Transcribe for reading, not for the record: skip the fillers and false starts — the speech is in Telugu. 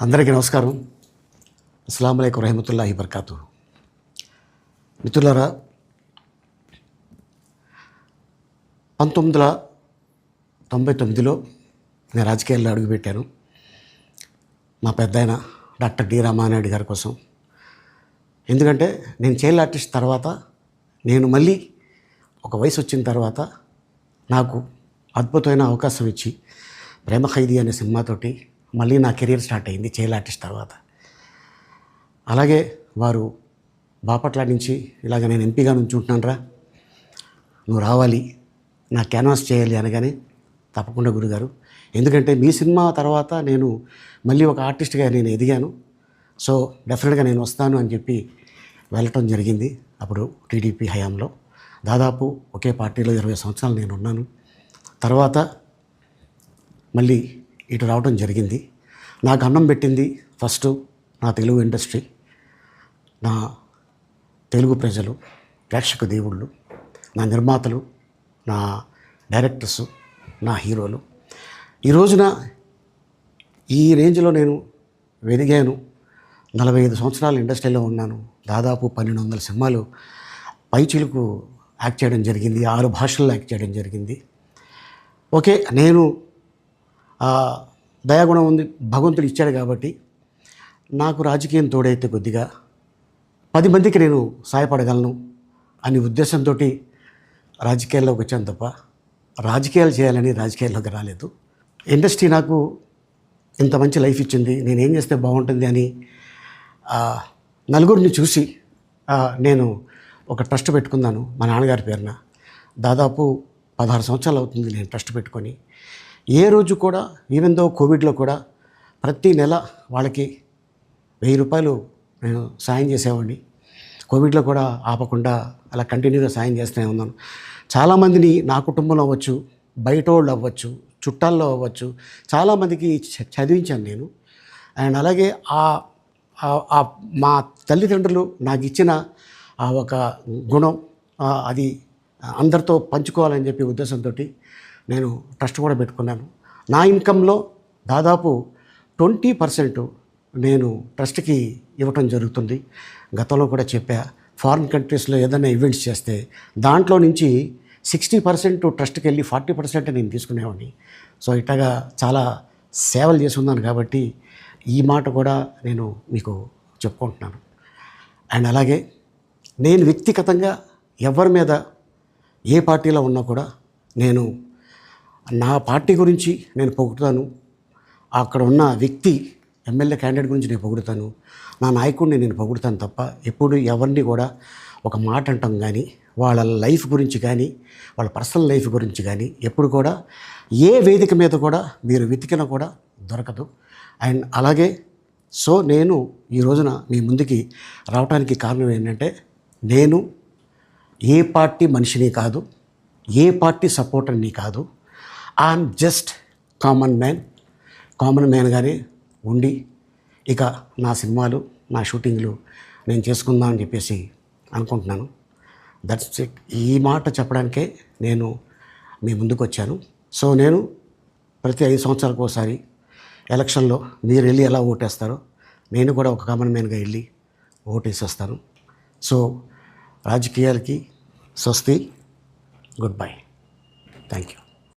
అందరికీ నమస్కారం. అస్సలాము అలైకుం రహమతుల్లాహి బర్కాతు. మిత్రులారా, 1999లో నేను రాజకీయాల్లో అడుగుపెట్టాను. మా పెద్దాయన డాక్టర్ డి రామానాయుడు గారి కోసం. ఎందుకంటే నేను చైల్డ్ ఆర్టిస్ట్ తర్వాత నేను మళ్ళీ ఒక వయసు వచ్చిన తర్వాత నాకు అద్భుతమైన అవకాశం ఇచ్చి ప్రేమ ఖైదీ అనే సినిమాతోటి మళ్ళీ నా కెరీర్ స్టార్ట్ అయింది చైల్డ్ ఆర్టిస్ట్ తర్వాత. అలాగే వారు బాపట్ల నుంచి ఇలాగ నేను ఎంపీగా నుంచుంటున్నాను రా, నువ్వు రావాలి, నా క్యాన్వాస్ చేయాలి అనగానే తప్పకుండా గురుగారు, ఎందుకంటే మీ సినిమా తర్వాత నేను మళ్ళీ ఒక ఆర్టిస్ట్గా నేను ఎదిగాను, సో డెఫినెట్గా నేను వస్తాను అని చెప్పి వెళ్ళటం జరిగింది. అప్పుడు టీడీపీ హయాంలో దాదాపు ఒకే పార్టీలో 20 సంవత్సరాలు నేను ఉన్నాను. తర్వాత మళ్ళీ ఇటు రావడం జరిగింది. నాకు అన్నం పెట్టింది ఫస్ట్ నా తెలుగు ఇండస్ట్రీ, నా తెలుగు ప్రజలు, ప్రేక్షక దేవుళ్ళు, నా నిర్మాతలు, నా డైరెక్టర్సు, నా హీరోలు. ఈ రోజున ఈ రేంజ్లో నేను ఎదిగాను. 45 సంవత్సరాలు ఇండస్ట్రీలో ఉన్నాను. దాదాపు 1200 సినిమాలు పైచిలుకు యాక్ట్ చేయడం జరిగింది. 6 భాషల్లో యాక్ట్ చేయడం జరిగింది. ఓకే, నేను దయాగుణం ఉంది, భగవంతుడు ఇచ్చాడు కాబట్టి నాకు రాజకీయం తోడైతే కొద్దిగా 10 మందికి నేను సహాయపడగలను అనే ఉద్దేశంతో రాజకీయాల్లోకి వచ్చాను తప్ప రాజకీయాలు చేయాలని రాజకీయాల్లోకి రాలేదు. ఇండస్ట్రీ నాకు ఇంత మంచి లైఫ్ ఇచ్చింది, నేనేం చేస్తే బాగుంటుంది అని నలుగురిని చూసి నేను ఒక ట్రస్ట్ పెట్టుకున్నాను మా నాన్నగారి పేరున. దాదాపు 16 సంవత్సరాలు అవుతుంది నేను ట్రస్ట్ పెట్టుకొని. ఏ రోజు కూడా, ఈవెన్ దో కోవిడ్లో కూడా ప్రతి నెల వాళ్ళకి 1000 రూపాయలు నేను సాయం చేసేవాడిని. కోవిడ్లో కూడా ఆపకుండా అలా కంటిన్యూగా సాయం చేస్తూనే ఉన్నాను. చాలామందిని నా కుటుంబంలో అవ్వచ్చు, బయట వాళ్ళు అవ్వచ్చు, చుట్టాల్లో అవ్వచ్చు, చాలామందికి చదివించాను నేను. అండ్ అలాగే మా తల్లిదండ్రులు నాకు ఇచ్చిన ఆ ఒక గుణం అది అందరితో పంచుకోవాలని చెప్పి ఉద్దేశంతో నేను ట్రస్ట్ కూడా పెట్టుకున్నాను. నా ఇన్కంలో దాదాపు 20% నేను ట్రస్ట్కి ఇవ్వటం జరుగుతుంది. గతంలో కూడా చెప్పా, ఫారిన్ కంట్రీస్లో ఏదైనా ఈవెంట్స్ చేస్తే దాంట్లో నుంచి 60% ట్రస్ట్కి వెళ్ళి 40% నేను తీసుకునేవాడిని. సో ఇట్లాగా చాలా సేవలు చేసి ఉన్నాను కాబట్టి ఈ మాట కూడా నేను మీకు చెప్పుకుంటున్నాను. అండ్ అలాగే నేను వ్యక్తిగతంగా ఎవరి మీద ఏ పార్టీలో ఉన్నా కూడా నేను నా పార్టీ గురించి నేను పొగుడుతాను, అక్కడ ఉన్న వ్యక్తి ఎమ్మెల్యే క్యాండిడేట్ గురించి నేను పొగుడుతాను, నా నాయకుడిని నేను పొగుడుతాను తప్ప ఎప్పుడు ఎవరిని కూడా ఒక మాట అంటాం కానీ వాళ్ళ లైఫ్ గురించి కానీ వాళ్ళ పర్సనల్ లైఫ్ గురించి కానీ ఎప్పుడు కూడా ఏ వేదిక మీద కూడా మీరు వెతికినా కూడా దొరకదు. అండ్ అలాగే సో నేను ఈ రోజున మీ ముందుకి రావడానికి కారణం ఏంటంటే, నేను ఏ పార్టీ మనిషిని కాదు, ఏ పార్టీ సపోర్టర్ని కాదు, ఐఎమ్ జస్ట్ కామన్ మ్యాన్గానే ఉండి ఇక నా సినిమాలు, నా షూటింగ్లు నేను చేసుకుందాం అని చెప్పేసి అనుకుంటున్నాను. That's it. ఈ మాట చెప్పడానికే నేను మీ ముందుకు వచ్చాను. సో నేను ప్రతి 5 సంవత్సరాలకు ఒకసారి ఎలక్షన్లో మీరు వెళ్ళి ఎలా ఓటేస్తారో నేను కూడా ఒక కామన్ మ్యాన్గా వెళ్ళి ఓటేసేస్తాను. సో రాజకీయాలకి స్వస్తి, గుడ్ బై, థ్యాంక్ యూ.